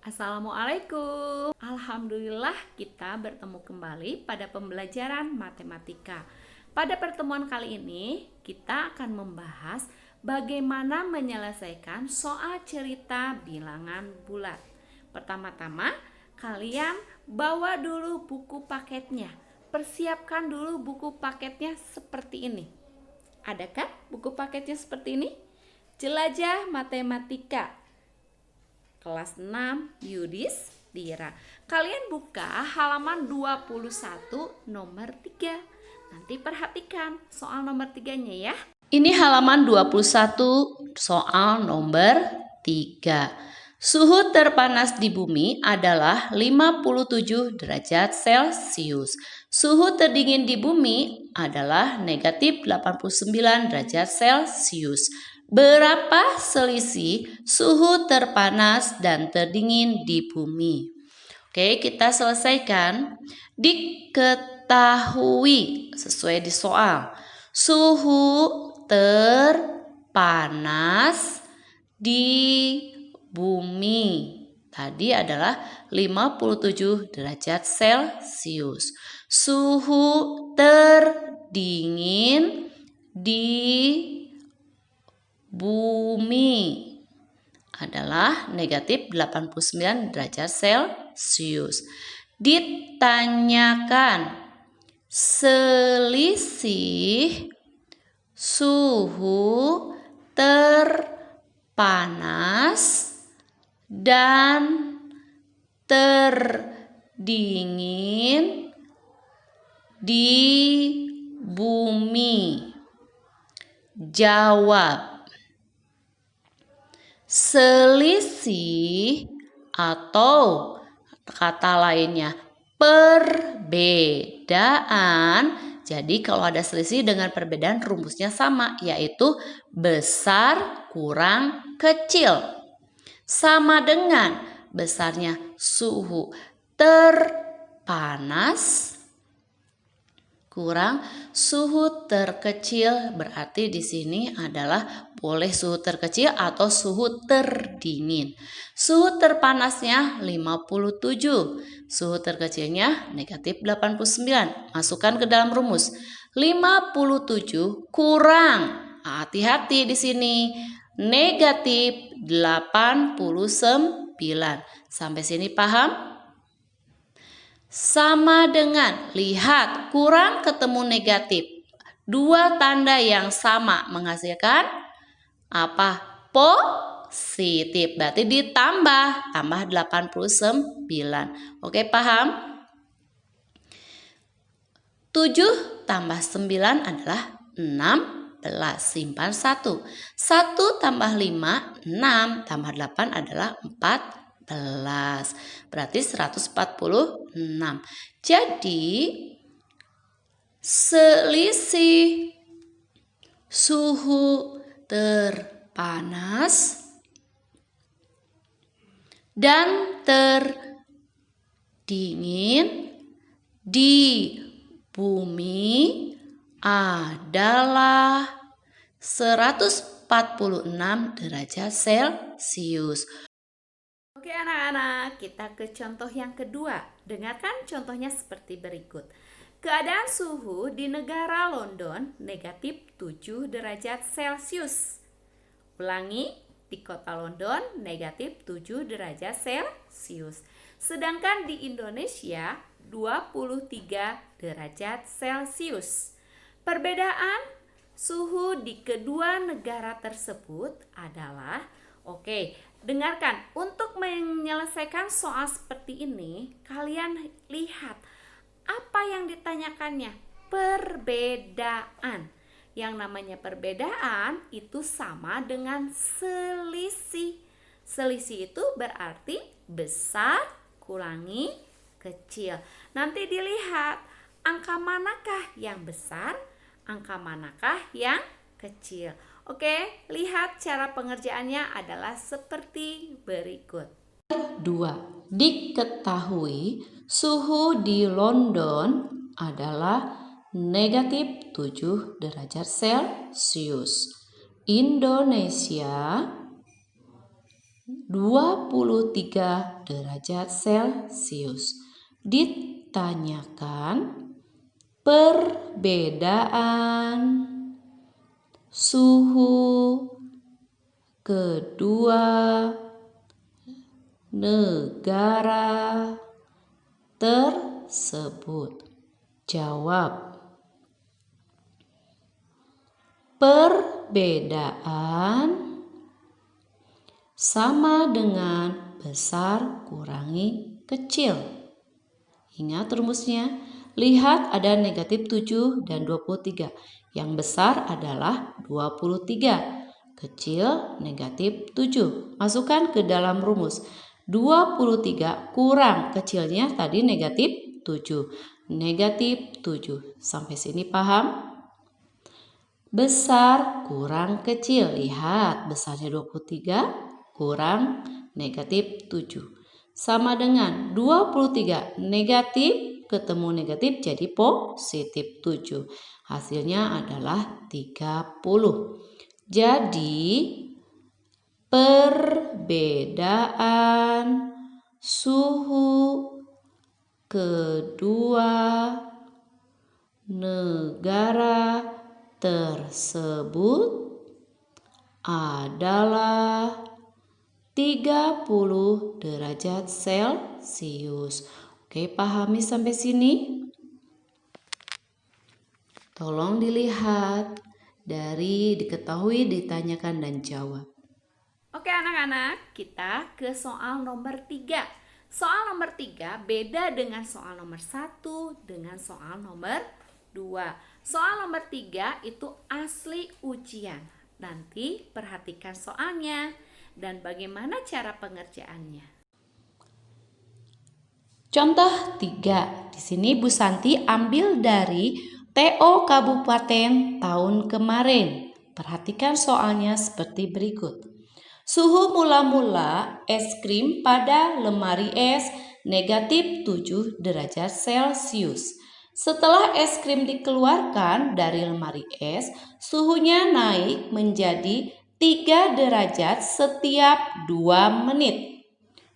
Assalamualaikum. Alhamdulillah kita bertemu kembali pada pembelajaran matematika. Pada pertemuan kali ini kita akan membahas bagaimana menyelesaikan soal cerita bilangan bulat. Pertama-tama kalian bawa dulu buku paketnya. Persiapkan dulu buku paketnya seperti ini. Adakah buku paketnya seperti ini? Jelajah Matematika kelas 6 Yudis Dira. Kalian buka halaman 21 nomor 3. Nanti perhatikan soal nomor 3-nya ya. Ini halaman 21 soal nomor 3. Suhu terpanas di bumi adalah 57 derajat Celcius. Suhu terdingin di bumi adalah negatif 89 derajat Celcius. Berapa selisih suhu terpanas dan terdingin di bumi? Oke, kita selesaikan. Diketahui sesuai di soal. Suhu terpanas di bumi tadi adalah 57 derajat Celcius. Suhu terdingin di bumi adalah negatif 89 derajat Celcius. Ditanyakan selisih suhu terpanas dan terdingin di bumi. Jawab. Selisih atau kata lainnya perbedaan. Jadi kalau ada selisih dengan perbedaan rumusnya sama, yaitu besar kurang kecil. Sama dengan besarnya suhu terpanas kurang suhu terkecil, berarti di sini adalah boleh suhu terkecil atau suhu terdingin. Suhu terpanasnya 57, suhu terkecilnya negatif 89. Masukkan ke dalam rumus. 57 kurang, hati-hati di sini, negatif 89. Sampai sini paham? Sama dengan, lihat, kurang ketemu negatif. Dua tanda yang sama menghasilkan apa? Positif. Berarti ditambah, tambah 89. Oke, paham? 7 tambah 9 adalah 16. Simpan 1. 1 tambah 5, 6. Tambah 8 adalah 14. Berarti 146. Jadi selisih suhu terpanas dan terdingin di bumi adalah 146 derajat Celcius. Oke anak-anak, kita ke contoh yang kedua. Dengarkan contohnya seperti berikut. Keadaan suhu di negara London negatif 7 derajat Celcius. Ulangi, di kota London negatif 7 derajat Celcius. Sedangkan di Indonesia 23 derajat Celcius. Perbedaan suhu di kedua negara tersebut adalah, dengarkan, untuk menyelesaikan soal seperti ini, kalian lihat apa yang ditanyakannya, perbedaan. Yang namanya perbedaan itu sama dengan selisih. Selisih itu berarti besar kurangi kecil. Nanti dilihat angka manakah yang besar, angka manakah yang kecil. Oke, lihat cara pengerjaannya adalah seperti berikut. 2. Diketahui suhu di London adalah negatif 7 derajat Celcius. Indonesia 23 derajat Celcius. Ditanyakan perbedaan suhu kedua negara tersebut. Jawab. Perbedaan sama dengan besar kurangi kecil. Ingat rumusnya. Lihat ada negatif 7 dan 23. Yang besar adalah 23. Kecil negatif 7. Masukkan ke dalam rumus. 23 kurang kecilnya tadi negatif 7. Negatif 7. Sampai sini paham? Besar kurang kecil. Lihat besarnya 23 kurang negatif 7. Sama dengan 23 negatif ketemu negatif jadi positif 7. Hasilnya adalah 30. Jadi perbedaan suhu kedua negara tersebut adalah 30 derajat Celcius. Oke, pahami sampai sini? Tolong dilihat dari diketahui, ditanyakan, dan jawab. Oke anak-anak, kita ke soal nomor 3. Soal nomor 3 beda dengan soal nomor 1 dengan soal nomor 2. Soal nomor 3 itu asli ujian. Nanti perhatikan soalnya dan bagaimana cara pengerjaannya. Contoh 3. Di sini Bu Santi ambil dari TO Kabupaten tahun kemarin. Perhatikan soalnya seperti berikut. Suhu mula-mula es krim pada lemari es negatif 7 derajat Celcius. Setelah es krim dikeluarkan dari lemari es, suhunya naik menjadi 3 derajat setiap 2 menit.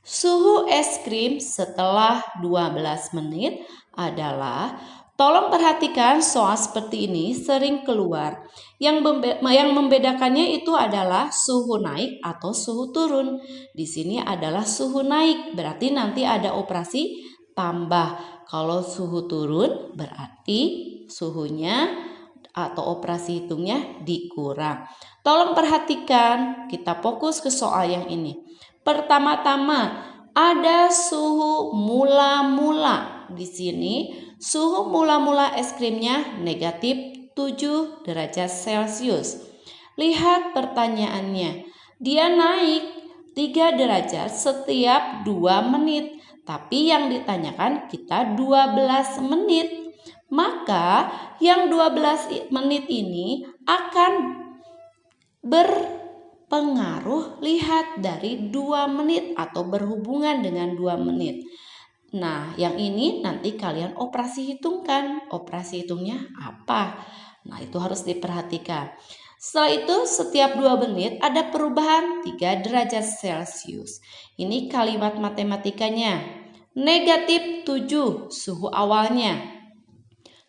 Suhu es krim setelah 12 menit adalah, tolong perhatikan soal seperti ini sering keluar. Yang membedakannya itu adalah suhu naik atau suhu turun. Di sini adalah suhu naik, berarti nanti ada operasi tambah. Kalau suhu turun berarti suhunya atau operasi hitungnya dikurang. Tolong perhatikan, kita fokus ke soal yang ini. Pertama-tama ada suhu mula-mula. Di sini suhu mula-mula es krimnya negatif 7 derajat Celcius. Lihat pertanyaannya. Dia naik 3 derajat setiap 2 menit. Tapi yang ditanyakan kita 12 menit. Maka yang 12 menit ini akan berpengaruh, lihat dari 2 menit atau berhubungan dengan 2 menit. Nah, yang ini nanti kalian operasi hitungkan. Operasi hitungnya apa? Nah, itu harus diperhatikan. Setelah itu setiap 2 menit ada perubahan 3 derajat Celcius. Ini kalimat matematikanya. Negatif 7 suhu awalnya.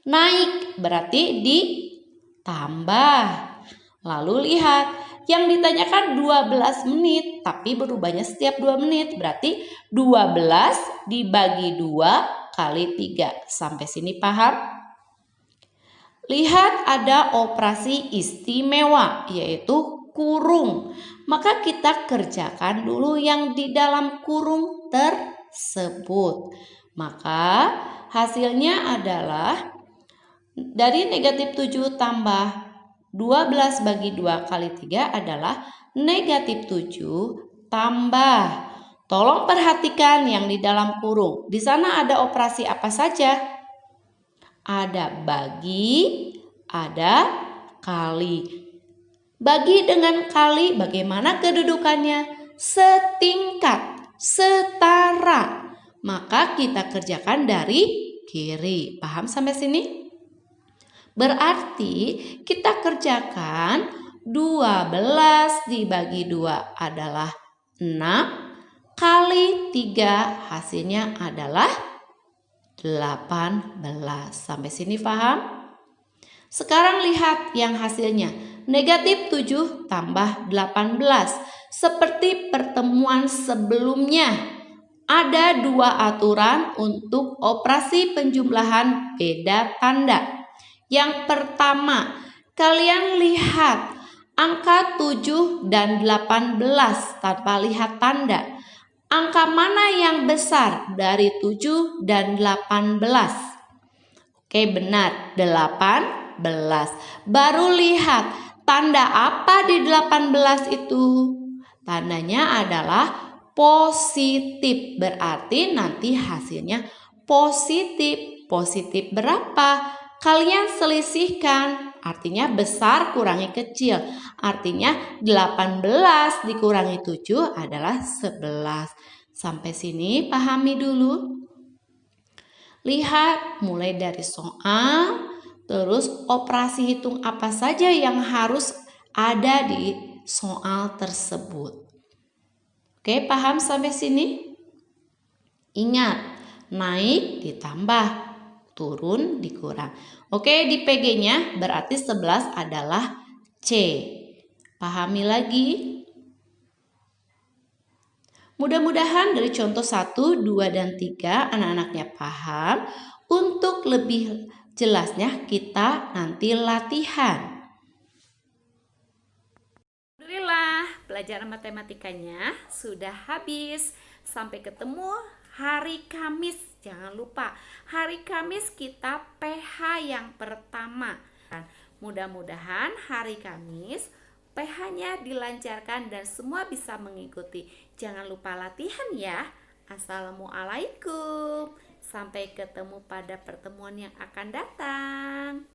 Naik berarti ditambah. Lalu lihat, yang ditanyakan 12 menit, tapi berubahnya setiap 2 menit. Berarti 12 dibagi 2 kali 3. Sampai sini paham? Lihat ada operasi istimewa, yaitu kurung. Maka kita kerjakan dulu yang di dalam kurung tersebut. Maka hasilnya adalah dari negatif 7 tambah 12 bagi 2 kali 3 adalah negatif 7 tambah. Tolong perhatikan yang di dalam kurung. Di sana ada operasi apa saja? Ada bagi, ada kali. Bagi dengan kali bagaimana kedudukannya? Setingkat, setara. Maka kita kerjakan dari kiri. Paham sampai sini? Berarti kita kerjakan 12 dibagi 2 adalah 6 kali 3 hasilnya adalah 18. Sampai sini paham? Sekarang lihat yang hasilnya. Negatif 7 tambah 18. Seperti pertemuan sebelumnya, ada dua aturan untuk operasi penjumlahan beda tanda. Yang pertama, kalian lihat angka 7 dan 18 tanpa lihat tanda. Angka mana yang besar dari 7 dan 18? Oke, benar, 18. Baru lihat tanda apa di 18 itu? Tandanya adalah positif. Berarti nanti hasilnya positif. Positif berapa? Kalian selisihkan. Artinya besar kurangi kecil. Artinya 18 dikurangi 7 adalah 11. Sampai sini pahami dulu. Lihat mulai dari soal, terus operasi hitung apa saja yang harus ada di soal tersebut. Oke, paham sampai sini? Ingat, naik ditambah, turun dikurang. Oke, di PG-nya berarti 11 adalah C. Pahami lagi. Mudah-mudahan dari contoh 1, 2, dan 3 anak-anaknya paham. Untuk lebih jelasnya kita nanti latihan. Alhamdulillah, pelajaran matematikanya sudah habis. Sampai ketemu hari Kamis. Jangan lupa, hari Kamis kita PH yang pertama. Mudah-mudahan hari Kamis PH-nya dilancarkan dan semua bisa mengikuti. Jangan lupa latihan ya. Assalamualaikum. Sampai ketemu pada pertemuan yang akan datang.